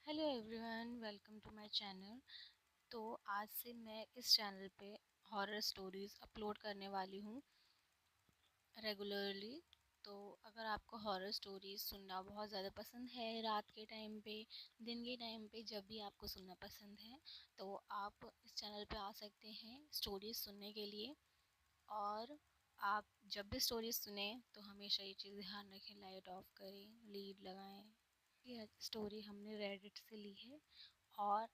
Hello everyone, welcome to my channel. तो आज से मैं इस चैनल पे हॉरर स्टोरीज़ अपलोड करने वाली हूँ रेगुलरली। तो अगर आपको हॉरर स्टोरीज़ सुनना बहुत ज़्यादा पसंद है, रात के टाइम पे, दिन के टाइम पे, जब भी आपको सुनना पसंद है तो आप इस चैनल पे आ सकते हैं स्टोरीज़ सुनने के लिए। और आप जब भी स्टोरीज़ सुने तो हमेशा ये चीज़ ध्यान रखें, लाइट ऑफ करें, लीड लगाएं। ये स्टोरी हमने रेडिट से ली है और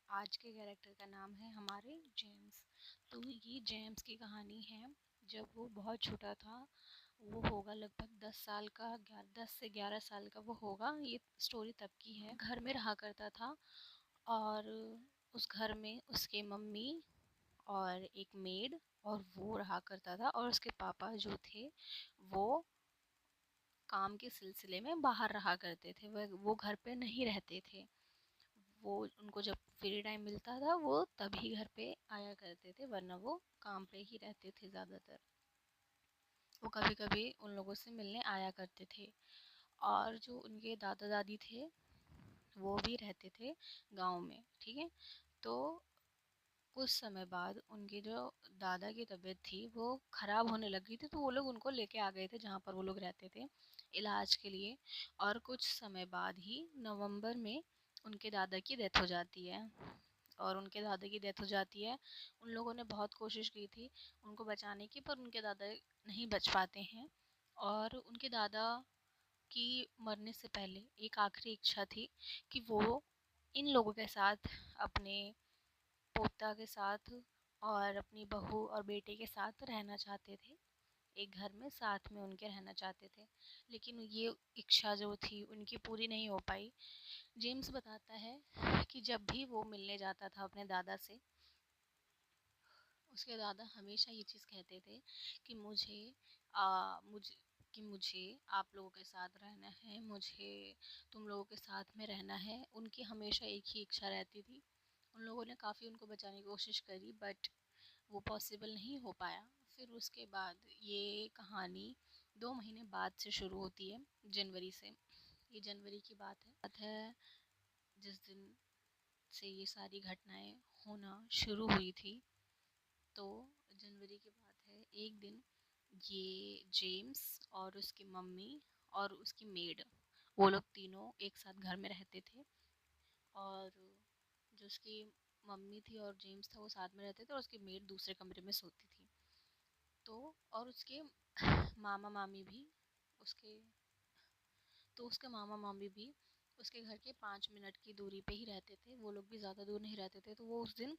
आज के कैरेक्टर का नाम है हमारे जेम्स। तो ये जेम्स की कहानी है जब वो बहुत छोटा था। वो होगा लगभग 10 साल का, 10 से 11 साल का वो होगा। ये स्टोरी तब की है। घर में रहा करता था और उस घर में उसके मम्मी और एक मेड और वो रहा करता था। और उसके पापा जो थे वो काम के सिलसिले में बाहर रहा करते थे। वो घर पे नहीं रहते थे। वो उनको जब फ्री टाइम मिलता था वो तभी घर पे आया करते थे, वरना वो काम पे ही रहते थे ज़्यादातर। वो कभी कभी उन लोगों से मिलने आया करते थे। और जो उनके दादा दादी थे वो भी रहते थे गांव में, ठीक है। तो कुछ समय बाद उनके जो दादा की तबीयत थी वो ख़राब होने लगी थी, तो वो लोग उनको लेके आ गए थे जहाँ पर वो लोग रहते थे इलाज के लिए। और कुछ समय बाद ही नवंबर में उनके दादा की डेथ हो जाती है। और उनके दादा की डेथ हो जाती है। उन लोगों ने बहुत कोशिश की थी उनको बचाने की, पर उनके दादा नहीं बच पाते हैं। और उनके दादा की मरने से पहले एक आखिरी इच्छा थी कि वो इन लोगों के साथ, अपने पोता के साथ और अपनी बहू और बेटे के साथ रहना चाहते थे। एक घर में साथ में उनके रहना चाहते थे, लेकिन ये इच्छा जो थी उनकी पूरी नहीं हो पाई। जेम्स बताता है कि जब भी वो मिलने जाता था अपने दादा से, उसके दादा हमेशा ये चीज़ कहते थे कि मुझे आप लोगों के साथ रहना है, मुझे तुम लोगों के साथ में रहना है। उनकी हमेशा एक ही इच्छा रहती थी। उन लोगों ने काफ़ी उनको बचाने की कोशिश करी, बट वो पॉसिबल नहीं हो पाया। फिर उसके बाद ये कहानी 2 महीने बाद से शुरू होती है, जनवरी से। ये जनवरी की बात है जिस दिन से ये सारी घटनाएं होना शुरू हुई थी। तो जनवरी की बात है, एक दिन ये जेम्स और उसकी मम्मी और उसकी मेड, वो लोग तीनों एक साथ घर में रहते थे। और जो उसकी मम्मी थी और जेम्स था वो साथ में रहते थे और उसकी मेड दूसरे कमरे में सोती थी। तो और उसके मामा मामी भी उसके तो उसके मामा मामी भी उसके घर के 5 मिनट की दूरी पे ही रहते थे। वो लोग भी ज़्यादा दूर नहीं रहते थे। तो वो उस दिन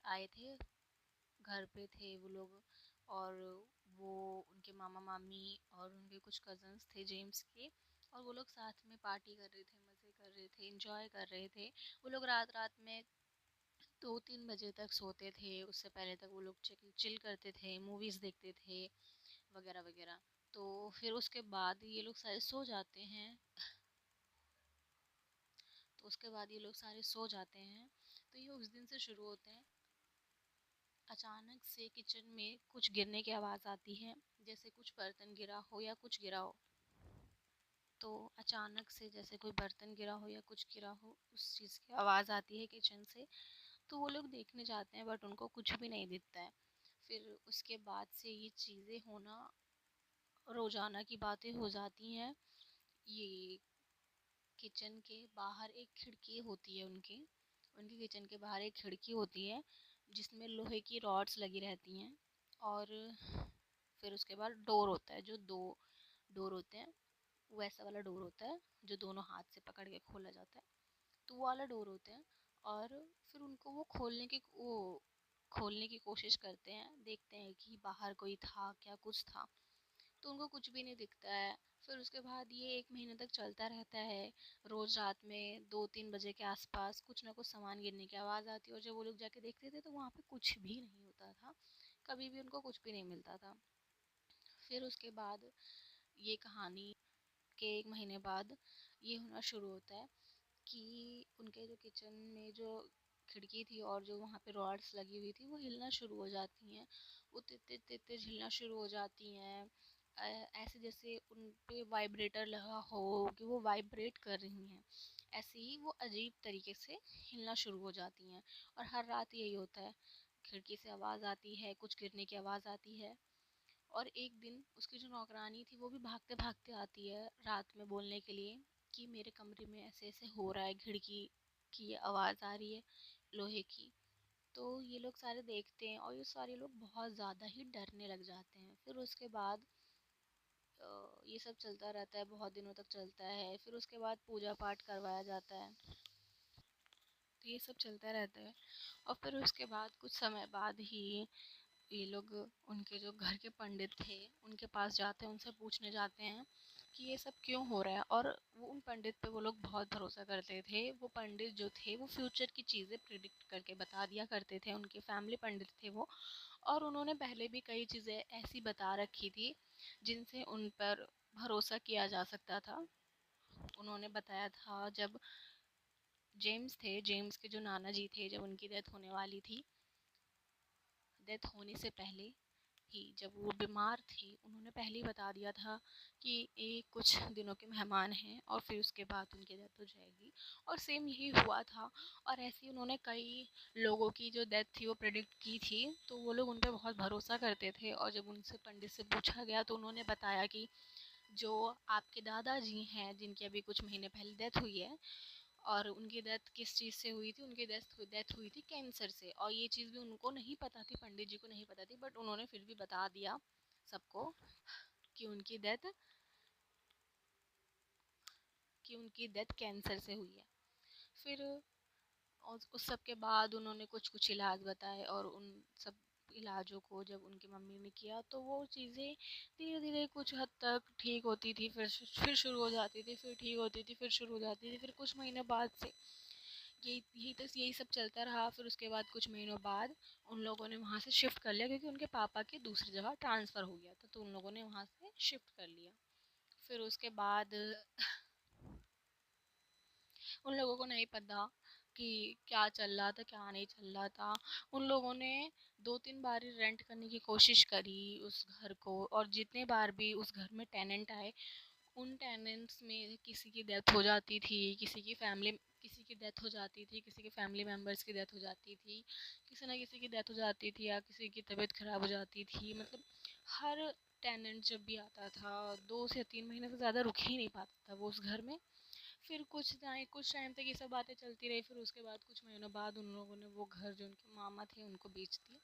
आए थे, घर पे थे वो लोग। और वो उनके मामा मामी और उनके कुछ कज़न्स थे जेम्स के, और वो लोग साथ में पार्टी कर रहे थे, मज़े कर रहे थे, इंजॉय कर रहे थे। वो लोग रात रात में 2-3 बजे तक सोते थे। उससे पहले तक वो लोग चिल करते थे, मूवीज़ देखते थे, वगैरह वगैरह। तो फिर उसके बाद ये लोग सारे सो जाते हैं। तो ये उस दिन से शुरू होते हैं। अचानक से किचन में कुछ गिरने की आवाज़ आती है, जैसे कुछ बर्तन गिरा हो या कुछ गिरा हो। तो अचानक से जैसे कोई बर्तन गिरा हो या कुछ गिरा हो, उस चीज़ की आवाज़ आती है किचन से। तो वो लोग देखने जाते हैं, बट उनको कुछ भी नहीं दिखता है। फिर उसके बाद से ये चीज़ें होना रोज़ाना की बातें हो जाती हैं। ये किचन के बाहर एक खिड़की होती है, उनके उनके किचन के बाहर एक खिड़की होती है जिसमें लोहे की रॉड्स लगी रहती हैं। और फिर उसके बाद डोर होता है, जो दो डोर होते हैं, वैसा वाला डोर होता है जो दोनों हाथ से पकड़ के खोला जाता है। तो वो वाला डोर होते हैं। और फिर उनको वो खोलने की कोशिश करते हैं, देखते हैं कि बाहर कोई था क्या, कुछ था। तो उनको कुछ भी नहीं दिखता है। फिर उसके बाद ये 1 महीने तक चलता रहता है। रोज़ रात में 2-3 बजे के आसपास कुछ ना कुछ सामान गिरने की आवाज़ आती है, और जब वो लोग जाके देखते थे तो वहाँ पे कुछ भी नहीं होता था। कभी भी उनको कुछ भी नहीं मिलता था। फिर उसके बाद ये कहानी के 1 महीने बाद ये होना शुरू होता है कि उनके जो किचन में जो खिड़की थी और जो वहाँ पे रॉड्स लगी हुई थी वो हिलना शुरू हो जाती हैं। वो तेज तेज तेज तेज हिलना शुरू हो जाती हैं। ऐसे जैसे उन पे वाइब्रेटर लगा हो, कि वो वाइब्रेट कर रही हैं। ऐसे ही वो अजीब तरीके से हिलना शुरू हो जाती हैं। और हर रात यही होता है, खिड़की से आवाज़ आती है, कुछ गिरने की आवाज़ आती है। और एक दिन उसकी जो नौकरानी थी वो भी भागते भागते आती है रात में बोलने के लिए कि मेरे कमरे में ऐसे ऐसे हो रहा है, खिड़की की आवाज़ आ रही है लोहे की। तो ये लोग सारे देखते हैं और ये सारे लोग बहुत ज़्यादा ही डरने लग जाते हैं। फिर उसके बाद ये सब चलता रहता है, बहुत दिनों तक चलता है। फिर उसके बाद पूजा पाठ करवाया जाता है। तो ये सब चलता रहता है। और फिर उसके बाद कुछ समय बाद ही ये लोग, उनके जो घर के पंडित थे उनके पास जाते हैं, उनसे पूछने जाते हैं कि ये सब क्यों हो रहा है। और वो उन पंडित पे वो लोग बहुत भरोसा करते थे। वो पंडित जो थे वो फ्यूचर की चीज़ें प्रिडिक्ट करके बता दिया करते थे, उनके फैमिली पंडित थे वो। और उन्होंने पहले भी कई चीज़ें ऐसी बता रखी थी जिनसे उन पर भरोसा किया जा सकता था। उन्होंने बताया था जब जेम्स थे, जेम्स के जो नाना जी थे, जब उनकी डेथ होने वाली थी, डेथ होने से पहले ही जब वो बीमार थे, उन्होंने पहले ही बता दिया था कि ये कुछ दिनों के मेहमान हैं और फिर उसके बाद उनकी डेथ हो जाएगी। और सेम यही हुआ था। और ऐसे ही उन्होंने कई लोगों की जो डेथ थी वो प्रेडिक्ट की थी। तो वो लोग उन पर बहुत भरोसा करते थे। और जब उनसे पंडित से पूछा गया तो उन्होंने बताया कि जो आपके दादाजी हैं, जिनकी अभी कुछ महीने पहले डेथ हुई है, और उनकी डेथ किस चीज़ से हुई थी, उनकी डेथ हुई थी कैंसर से। और ये चीज़ भी उनको नहीं पता थी, पंडित जी को नहीं पता थी, बट उन्होंने फिर भी बता दिया सबको कि उनकी डेथ कैंसर से हुई है। फिर और उस सब के बाद उन्होंने कुछ कुछ इलाज बताए। और उन सब इलाजों को जब उनकी मम्मी ने किया तो वो चीज़ें धीरे धीरे कुछ हद तक ठीक होती थी, फिर शुरू हो जाती थी, फिर ठीक होती थी, फिर शुरू हो जाती थी। फिर कुछ महीने बाद से यही सब चलता रहा। फिर उसके बाद कुछ महीनों बाद उन लोगों ने वहाँ से शिफ्ट कर लिया, क्योंकि उनके पापा के दूसरी जगह ट्रांसफ़र हो गया था, तो उन लोगों ने वहाँ से शिफ्ट कर लिया। फिर उसके बाद उन लोगों को नहीं पता कि क्या चल रहा था, क्या नहीं चल रहा था। उन लोगों ने 2-3 बार ही रेंट करने की कोशिश करी उस घर को। और जितने बार भी उस घर में टेनेंट आए, उन टेनेंट्स में किसी की डेथ हो जाती थी, किसी की डेथ हो जाती थी, किसी के फैमिली मेम्बर्स की डेथ हो जाती थी, किसी ना किसी की डेथ हो जाती थी, या किसी की तबीयत खराब हो जाती थी। मतलब हर टेनेंट जब भी आता था 2 से 3 महीने से ज़्यादा रुक ही नहीं पाता था वो उस घर में। फिर कुछ टाइम तक ये सब बातें चलती रही। फिर उसके बाद कुछ महीनों बाद उन लोगों ने वो घर जो उनके मामा थे उनको बेच दिया।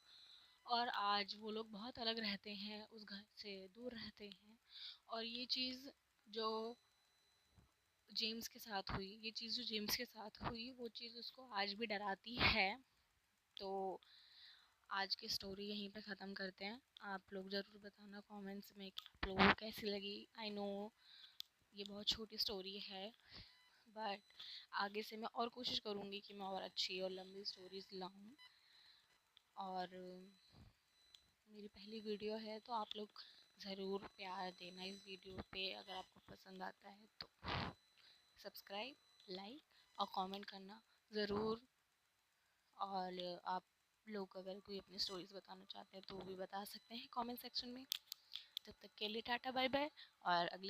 और आज वो लोग बहुत अलग रहते हैं, उस घर से दूर रहते हैं। और जो ये चीज़ जो जेम्स के साथ हुई, वो चीज़ उसको आज भी डराती है। तो आज की स्टोरी यहीं पे ख़त्म करते हैं। आप लोग ज़रूर बताना कमेंट्स में कि आप लोगों को कैसी लगी। आई नो ये बहुत छोटी स्टोरी है, बट आगे से मैं और कोशिश करूँगी कि मैं और अच्छी और लंबी स्टोरीज़ लाऊँ। और मेरी पहली वीडियो है तो आप लोग ज़रूर प्यार देना इस वीडियो पे। अगर आपको पसंद आता है तो सब्सक्राइब, लाइक और कमेंट करना ज़रूर। और आप लोग अगर कोई अपनी स्टोरीज़ बताना चाहते हैं तो वो भी बता सकते हैं कमेंट सेक्शन में। तब तक के लिए टाटा बाय बाय। और अगली